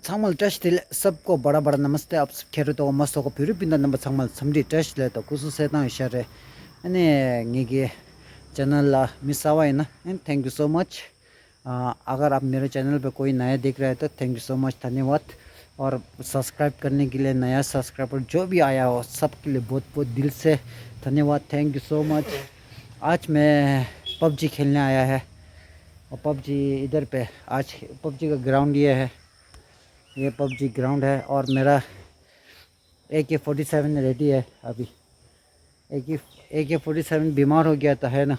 정말 트래시들 सबको बड़ा बड़ा नमस्ते आप सब खेरो तो मस्त हो फिर भी नंबर 정말 समझी ट्रैश ले तो कुछ से ना इशारे अने निगे चैनल ला मिस आवा है ना and thank you so much. अगर आप मेरे चैनल पे कोई नया देख रहे हैं तो थैंक यू सो मच, धन्यवाद। और सब्सक्राइब करने के लिए नया सब्सक्राइबर जो भी आया हो सबके लिए बहुत बहुत दिल से धन्यवाद, थैंक यू सो मच। आज मैं पबजी खेलने आया है और पबजी इधर पे आज पबजी का ग्राउंड ये है, ये पबजी ग्राउंड है और मेरा AK-47 रेडी है। अभी AK-47 बीमार हो गया था है ना,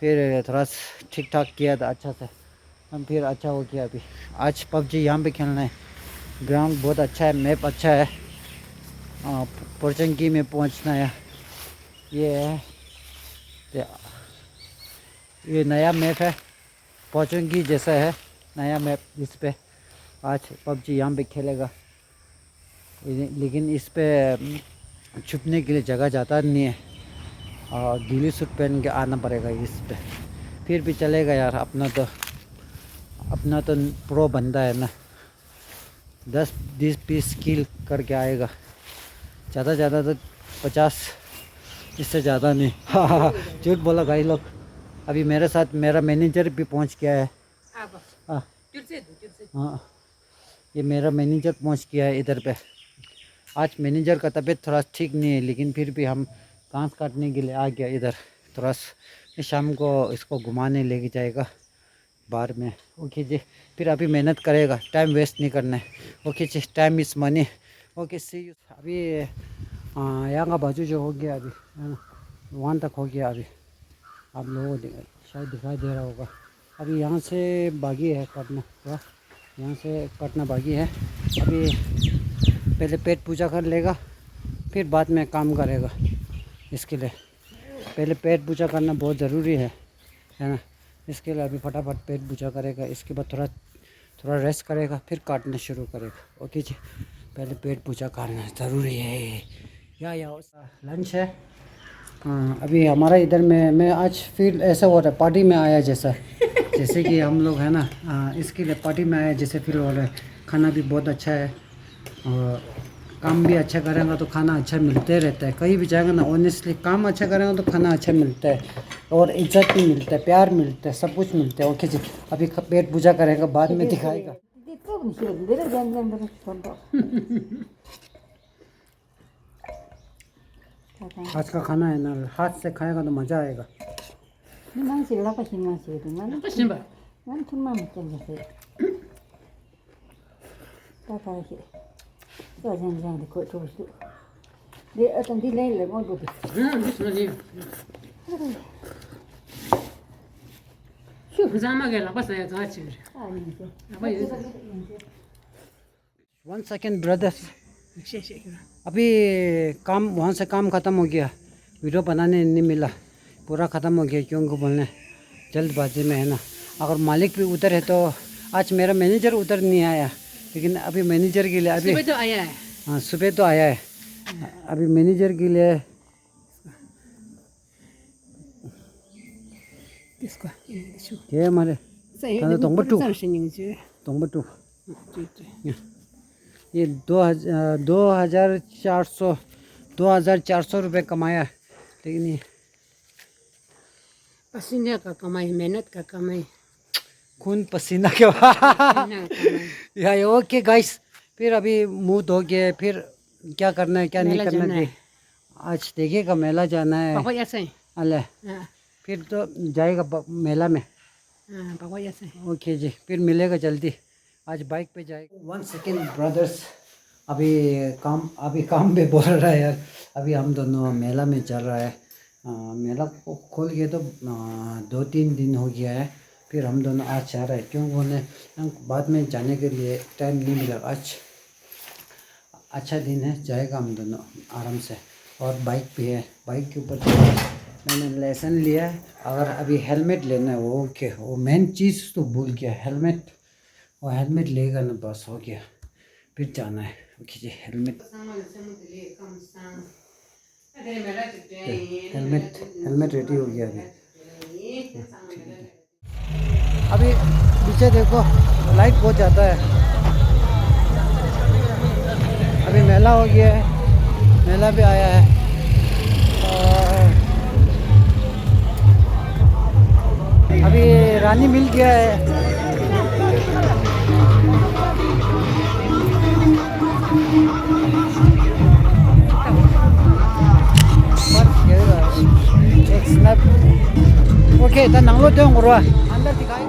फिर थोड़ा ठीक ठाक किया था अच्छा से, हम फिर अच्छा हो गया। अभी आज पबजी यहाँ पे खेलना है, ग्राउंड बहुत अच्छा है, मैप अच्छा है। पोरचंकी में पहुँचना है, ये है ये नया मैप है, पोरचंकी जैसा है नया मैप। इस पे आज पबजी यहाँ पे खेलेगा, लेकिन इस पे छुपने के लिए जगह जाता नहीं है और गीली सूट पहन के आना पड़ेगा इस पे, फिर भी चलेगा यार। अपना तो प्रो बंदा है ना, 10-20 किल करके आएगा, ज़्यादा तो 50, इससे ज़्यादा नहीं। झूठ बोला भाई लोग। अभी मेरे साथ मेरा मैनेजर भी पहुंच गया है। हाँ, ये मेरा मैनेजर पहुंच गया है इधर पे। आज मैनेजर का तबीयत थोड़ा ठीक नहीं है, लेकिन फिर भी हम घास काटने के लिए आ गया इधर। थोड़ा शाम को इसको घुमाने लेके जाएगा बाहर में। ओके जी, फिर अभी मेहनत करेगा, टाइम वेस्ट नहीं करना है। ओके जी, time is money. Okay see you. अभी यहाँ का बाजू जो हो गया अभी वहाँ तक हो गया। अभी आप लोगों को शायद दिखाई दे रहा होगा। अभी यहाँ से बागी है काटना, यहाँ से काटना बागी है। अभी पहले पेट पूजा कर लेगा, फिर बाद में काम करेगा। इसके लिए पहले पेट पूजा करना बहुत ज़रूरी है ना। इसके लिए अभी फटाफट पेट पूजा करेगा, इसके बाद थोड़ा रेस्ट करेगा, फिर काटना शुरू करेगा। ओके जी, पहले पेट पूजा करना ज़रूरी है। या लंच है। अभी हमारा इधर में मैं आज फील ऐसा हो रहा है पार्टी में आया जैसे कि हम लोग है ना, इसके लिए पार्टी में आया जैसे फील हो रहा है। खाना भी बहुत अच्छा है और काम भी अच्छा करेंगे तो खाना अच्छा मिलते रहता है। कहीं भी जाएगा ना, ऑनेस्टली काम अच्छा करेंगे तो खाना अच्छा मिलता है और इज्जत भी मिलता है, प्यार मिलता है, सब कुछ मिलता है। ओके जी, अभी पेट पूजा करेगा, बाद में दिखाएगा। आज का खाना है ना, हाथ से खाएगा तो मज़ा आएगा। वन सेकेंड ब्रदर, अभी काम वहाँ से काम ख़त्म हो गया, वीडियो बनाने नहीं मिला, पूरा ख़त्म हो गया क्योंकि बोलने जल्दबाजी में है ना। अगर मालिक भी उधर है तो आज मेरा मैनेजर उधर नहीं आया, लेकिन अभी मैनेजर के लिए अभी सुबह तो आया है। हाँ, सुबह तो आया है। अभी मैनेजर के लिए ये हमारे तोंबटू ये 2,400 रुपये कमाया, लेकिन ये पसीने का कमाई, मेहनत का कमाई, खून पसीना के या ओके गाइस, फिर अभी मुँह धो गए, फिर क्या करना है क्या नहीं करना है। आज देखिएगा मेला जाना है अल्लाह, फिर तो जाएगा मेला में। ओके जी, फिर मिलेगा जल्दी, आज बाइक पे जाएगा। 1 सेकेंड ब्रदर्स, अभी काम पे बोल रहा है यार। अभी हम दोनों मेला में चल रहा है। मेला को खोल गए तो 2-3 दिन हो गया है, फिर हम दोनों आज जा रहे हैं क्यों बोले बाद में जाने के लिए टाइम नहीं मिला। आज अच्छा दिन है, जाएगा हम दोनों आराम से। और बाइक भी है, बाइक के ऊपर मैंने लाइसेंस लिया है। अगर अभी हेलमेट लेना है वो ओके, वो मेन चीज़ तो भूल गया, हेलमेट। और हेलमेट लेगा ना बस हो गया, फिर जाना है। ओके जी, हेलमेट रेडी हो गया अभी। पीछे देखो लाइट बहुत ज़्यादा है, अभी मेला हो गया है, मेला भी आया है और अभी रानी मिल गया है। एक स्नैप ओके ता नंगलो देंग रो अंदर दिखाई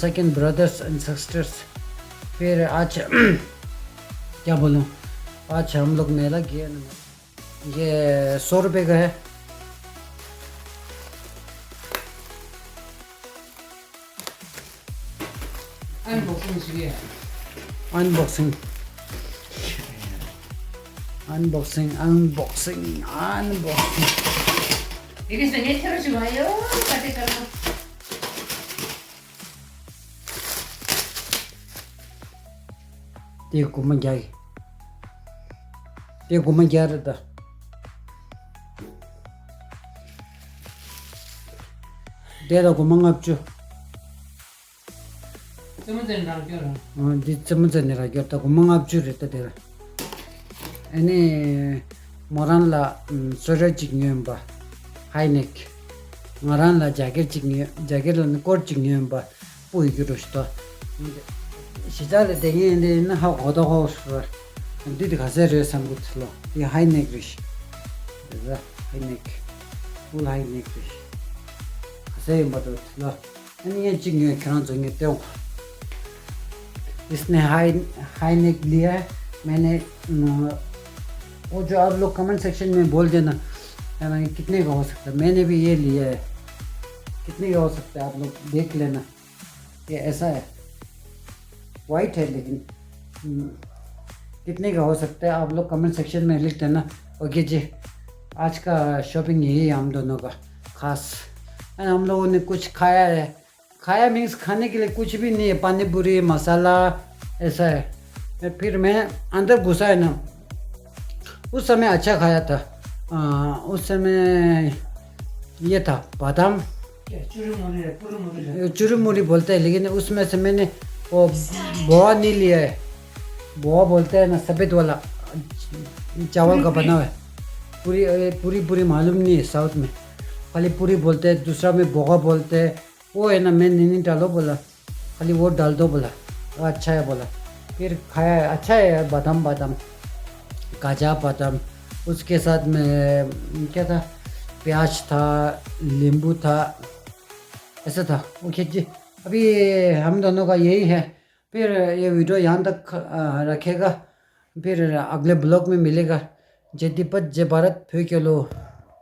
सेकंड ब्रदर्स एंड सिस्टर्स। फिर आज क्या बोलूँ, आज हम लोग मेला किए। ये 100 रुपये का है। Unboxing unboxing unboxing unboxing. देखो मैं क्या रहता दे दो को मंगापचो चम्मच डाल क्यों रहा di chama ni ra gyo ta ko mangap chu re ta de ane moran la sora jing yem ba high neck moran la jacket la kor jing yem ba pui gyo ro sto 시작을 되게 나 하고 고도고 싶어 근데 가세를 삼고틀로 이 high neck rish 그래서 high neck full high neck rish 가세 뭐도 나 아니 ये चिंगे कौन जोंगे तो इसने high neck लिया है मैंने वो जो आप लोग कमेंट सेक्शन में बोल देना है ना कितने का हो सकता है मैंने भी ये लिया है कितने का हो सकता है आप लोग देख लेना ये ऐसा है वाइट है लेकिन कितने का हो सकता है आप लोग कमेंट सेक्शन में लिख देना ओके जी आज का शॉपिंग यही है हम दोनों का खास एंड हम लोगों ने कुछ खाया है खाया मीन्स खाने के लिए कुछ भी नहीं है पानी पूरी मसाला ऐसा है फिर मैं अंदर घुसा है ना उस समय अच्छा खाया था उस समय ये था बादाम चूरू मुरी बोलते हैं लेकिन उसमें से मैंने वो बोआ नहीं लिया है बोआ बोलते हैं ना सफ़ेद वाला चावल का बना हुआ है पूरी मालूम नहीं है साउथ में खाली पूरी बोलते हैं दूसरा में बोआ बोलते हैं वो है ना मैं नहीं डालो बोला खाली वो डाल दो बोला अच्छा है बोला फिर खाया है अच्छा है बादाम काजा बादाम उसके साथ में क्या था प्याज था नींबू था ऐसा था ओके जी अभी हम दोनों का यही है फिर ये वीडियो यहाँ तक रखेगा फिर अगले ब्लॉग में मिलेगा जय तिब्बत जय भारत फिर के लो